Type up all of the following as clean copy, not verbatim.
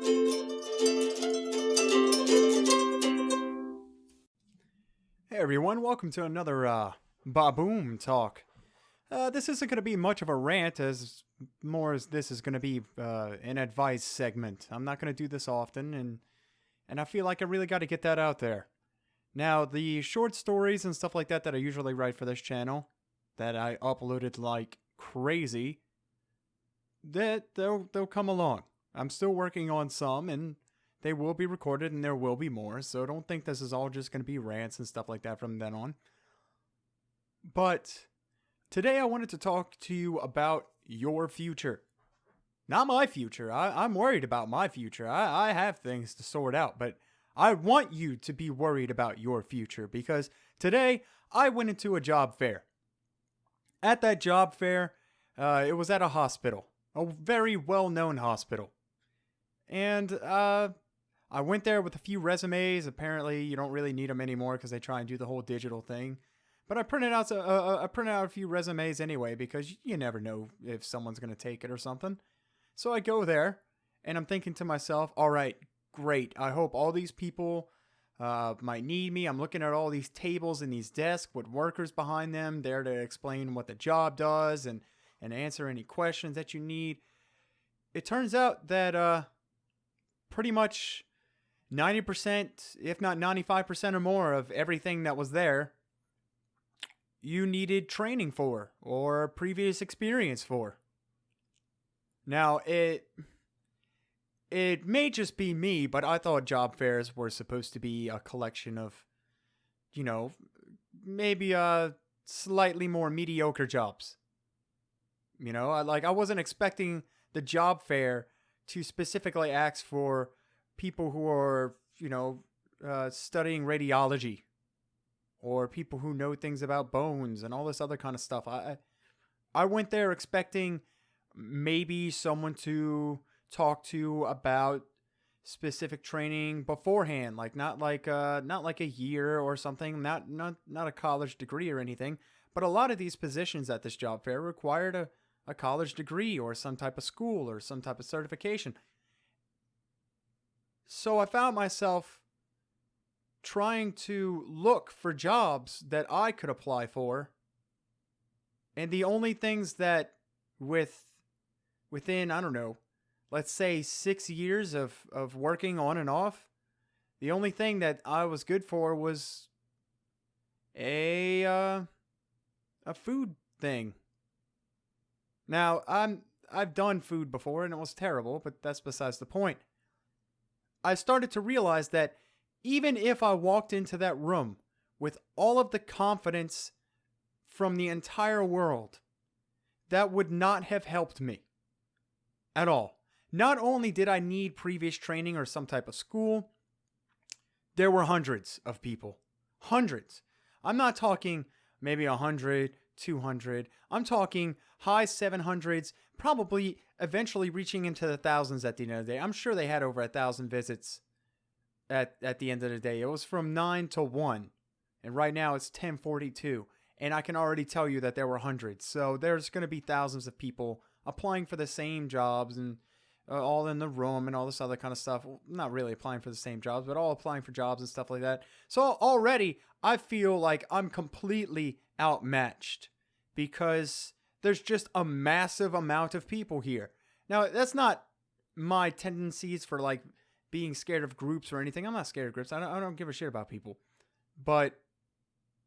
Hey everyone, welcome to another Baboom Talk. This isn't going to be much of a rant as more as this is going to be an advice segment. I'm not going to do this often, and I feel like I really got to get that out there. Now, the short stories and stuff like that I usually write for this channel, that I uploaded like crazy, they'll come along. I'm still working on some, and they will be recorded, and there will be more. So don't think this is all just going to be rants and stuff like that from then on. But today I wanted to talk to you about your future. Not my future. I'm worried about my future. I have things to sort out, but I want you to be worried about your future because today I went into a job fair. At that job fair, it was at a hospital, a very well-known hospital. And I went there with a few resumes. Apparently, you don't really need them anymore because they try and do the whole digital thing. But I printed out a few resumes anyway because you never know if someone's going to take it or something. So I go there, and I'm thinking to myself, all right, great. I hope all these people might need me. I'm looking at all these tables and these desks with workers behind them there to explain what the job does and answer any questions that you need. It turns out that pretty much 90%, if not 95% or more of everything that was there, you needed training for or previous experience for. Now, it may just be me, but I thought job fairs were supposed to be a collection of, maybe slightly more mediocre jobs. I wasn't expecting the job fair to specifically ask for people who are, studying radiology or people who know things about bones and all this other kind of stuff. I went there expecting maybe someone to talk to about specific training beforehand, not like a year or something, not a college degree or anything. But a lot of these positions at this job fair required a college degree or some type of school or some type of certification. So I found myself trying to look for jobs that I could apply for. And the only things that within, I don't know, let's say 6 years of working on and off, the only thing that I was good for was a food thing. Now, I've done food before and it was terrible, but that's besides the point. I started to realize that even if I walked into that room with all of the confidence from the entire world, that would not have helped me at all. Not only did I need previous training or some type of school, there were hundreds of people. Hundreds. I'm not talking maybe 100, 200. I'm talking high 700s, probably eventually reaching into the thousands at the end of the day. I'm sure they had over 1,000 visits at the end of the day. It was from 9 to 1, and right now it's 10:42, and I can already tell you that there were hundreds. So there's going to be thousands of people applying for the same jobs and all in the room and all this other kind of stuff. Well, not really applying for the same jobs, but all applying for jobs and stuff like that. So already I feel like I'm completely outmatched because there's just a massive amount of people here. Now, that's not my tendencies for being scared of groups or anything. I'm not scared of groups. I don't give a shit about people. But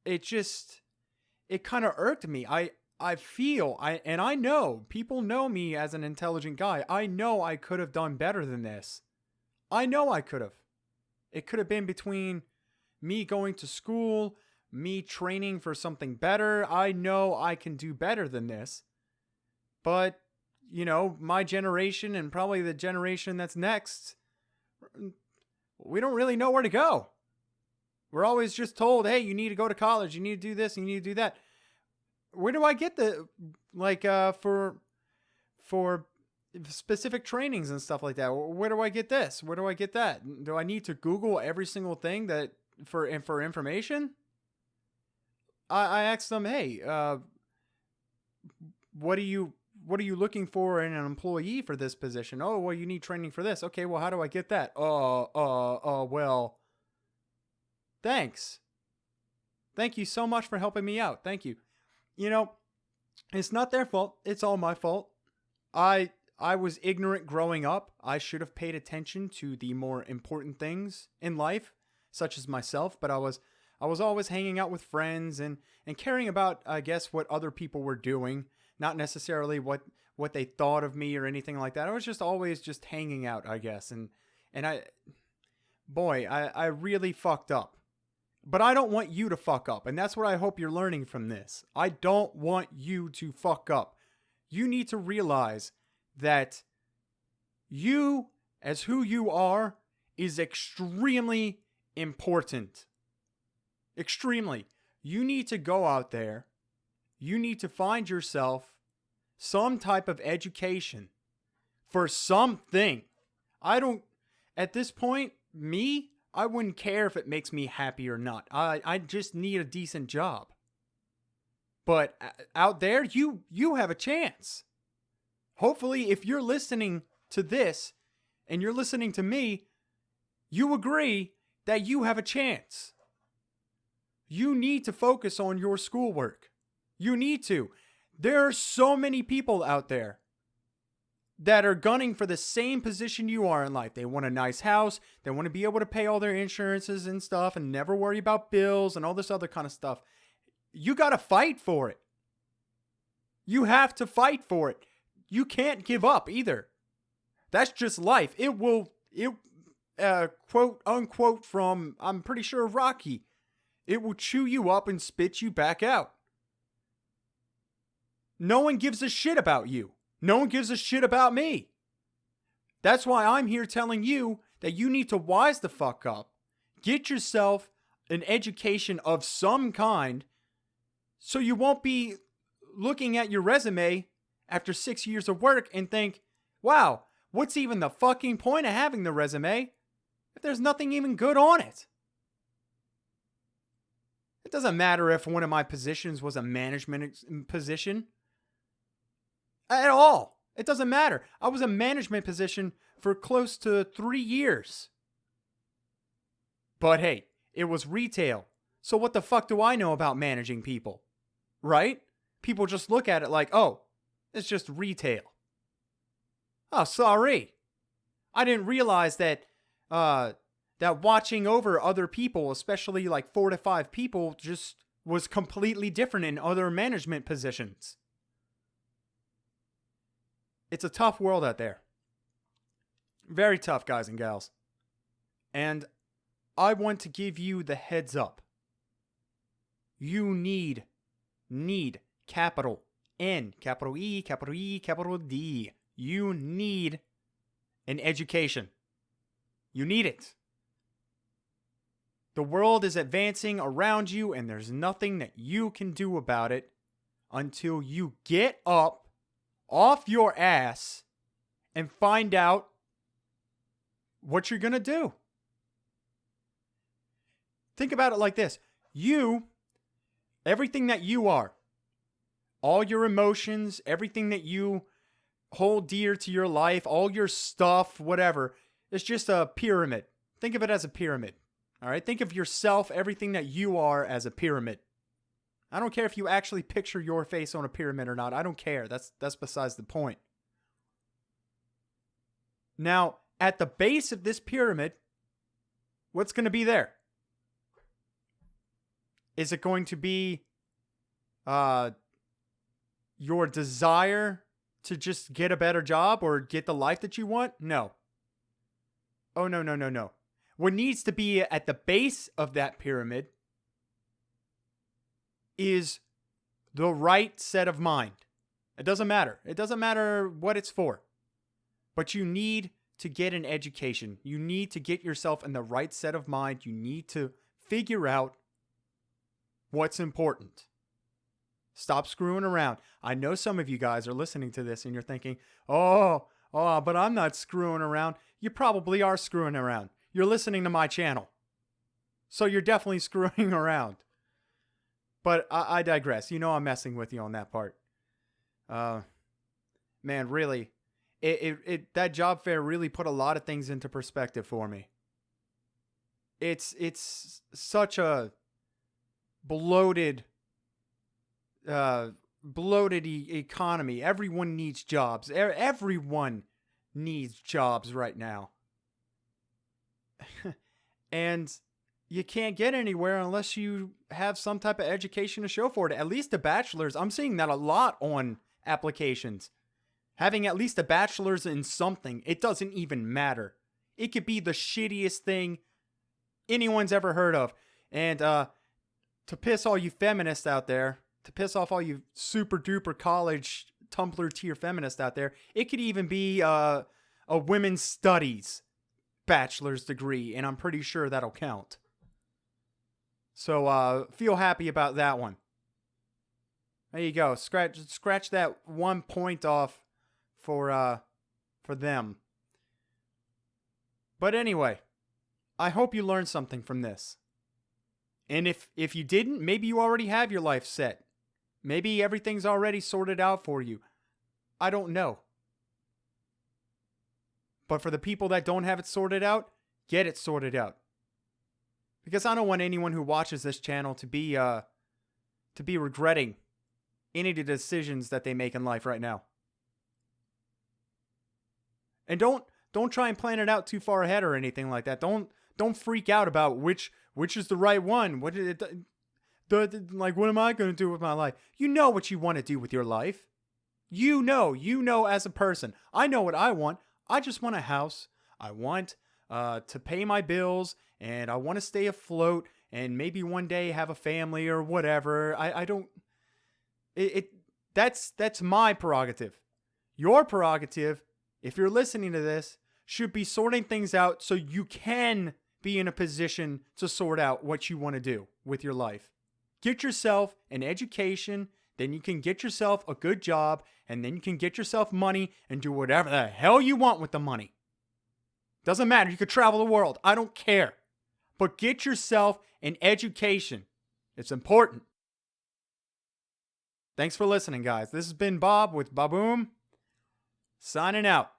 it kind of irked me. I feel, and I know, people know me as an intelligent guy. I know I could have done better than this. I know I could have. It could have been between me going to school, me training for something better. I know I can do better than this. But, my generation and probably the generation that's next, we don't really know where to go. We're always just told, hey, you need to go to college, you need to do this, you need to do that. Where do I get the, for specific trainings and stuff like that? Where do I get this? Where do I get that? Do I need to Google every single thing that for information? I asked them, hey, what do you what are you looking for in an employee for this position? Oh, well, you need training for this. Okay, well, how do I get that? Well, thanks. Thank you so much for helping me out. Thank you. You know, it's not their fault. It's all my fault. I was ignorant growing up. I should have paid attention to the more important things in life, such as myself, but I was always hanging out with friends and caring about, I guess, what other people were doing, not necessarily what they thought of me or anything like that. I was just always just hanging out, I guess. And I really fucked up. But I don't want you to fuck up. And that's what I hope you're learning from this. I don't want you to fuck up. You need to realize that you, as who you are, is extremely important. Extremely. You need to go out there. You need to find yourself some type of education for something. At this point, I wouldn't care if it makes me happy or not. I just need a decent job. But out there, you have a chance. Hopefully, if you're listening to this and you're listening to me, you agree that you have a chance. You need to focus on your schoolwork. You need to. There are so many people out there that are gunning for the same position you are in life. They want a nice house. They want to be able to pay all their insurances and stuff and never worry about bills and all this other kind of stuff. You got to fight for it. You have to fight for it. You can't give up either. That's just life. Quote unquote from, I'm pretty sure, Rocky. It will chew you up and spit you back out. No one gives a shit about you. No one gives a shit about me. That's why I'm here telling you that you need to wise the fuck up. Get yourself an education of some kind so you won't be looking at your resume after 6 years of work and think, wow, what's even the fucking point of having the resume if there's nothing even good on it? It doesn't matter if one of my positions was a management position at all. It doesn't matter. I was a management position for close to 3 years. But hey, it was retail. So what the fuck do I know about managing people? Right? People just look at it like, oh, it's just retail. Oh, sorry. I didn't realize that watching over other people, especially like 4 to 5 people, just was completely different in other management positions. It's a tough world out there. Very tough, guys and gals. And I want to give you the heads up. You need capital N, capital E, capital D. You need an education. You need it. The world is advancing around you, and there's nothing that you can do about it until you get up off your ass and find out what you're going to do. Think about it like this. Everything that you are, all your emotions, everything that you hold dear to your life, all your stuff, whatever, it's just a pyramid. Think of it as a pyramid. All right? Think of yourself, everything that you are, as a pyramid. I don't care if you actually picture your face on a pyramid or not. I don't care. That's besides the point. Now, at the base of this pyramid, what's going to be there? Is it going to be your desire to just get a better job or get the life that you want? No. Oh, no. What needs to be at the base of that pyramid is the right set of mind. It doesn't matter. It doesn't matter what it's for. But you need to get an education. You need to get yourself in the right set of mind. You need to figure out what's important. Stop screwing around. I know some of you guys are listening to this and you're thinking, oh, but I'm not screwing around. You probably are screwing around. You're listening to my channel. So you're definitely screwing around. But I digress. You know I'm messing with you on that part. man, really, that job fair really put a lot of things into perspective for me. It's such a bloated uh economy. Everyone needs jobs. Everyone needs jobs right now. And you can't get anywhere unless you have some type of education to show for it. At least a bachelor's. I'm seeing that a lot on applications. Having at least a bachelor's in something, it doesn't even matter. It could be the shittiest thing anyone's ever heard of. And to piss all you feminists out there, to piss off all you super duper college Tumblr tier feminists out there, it could even be a women's studies bachelor's degree, and I'm pretty sure that'll count. So feel happy about that one. There you go. Scratch that 1 point off for them. But anyway, I hope you learned something from this. And if you didn't, maybe you already have your life set. Maybe everything's already sorted out for you. I don't know. But for the people that don't have it sorted out, get it sorted out. Because I don't want anyone who watches this channel to be regretting any of the decisions that they make in life right now. And don't try and plan it out too far ahead or anything like that. Don't freak out about which is the right one. What am I going to do with my life? You know what you want to do with your life. You know as a person. I know what I want. I just want a house. I want to pay my bills, and I want to stay afloat, and maybe one day have a family or whatever. That's my prerogative. Your prerogative, if you're listening to this, should be sorting things out so you can be in a position to sort out what you want to do with your life. Get yourself an education, then you can get yourself a good job, and then you can get yourself money and do whatever the hell you want with the money. Doesn't matter. You could travel the world. I don't care. But get yourself an education. It's important. Thanks for listening, guys. This has been Bob with Baboom, signing out.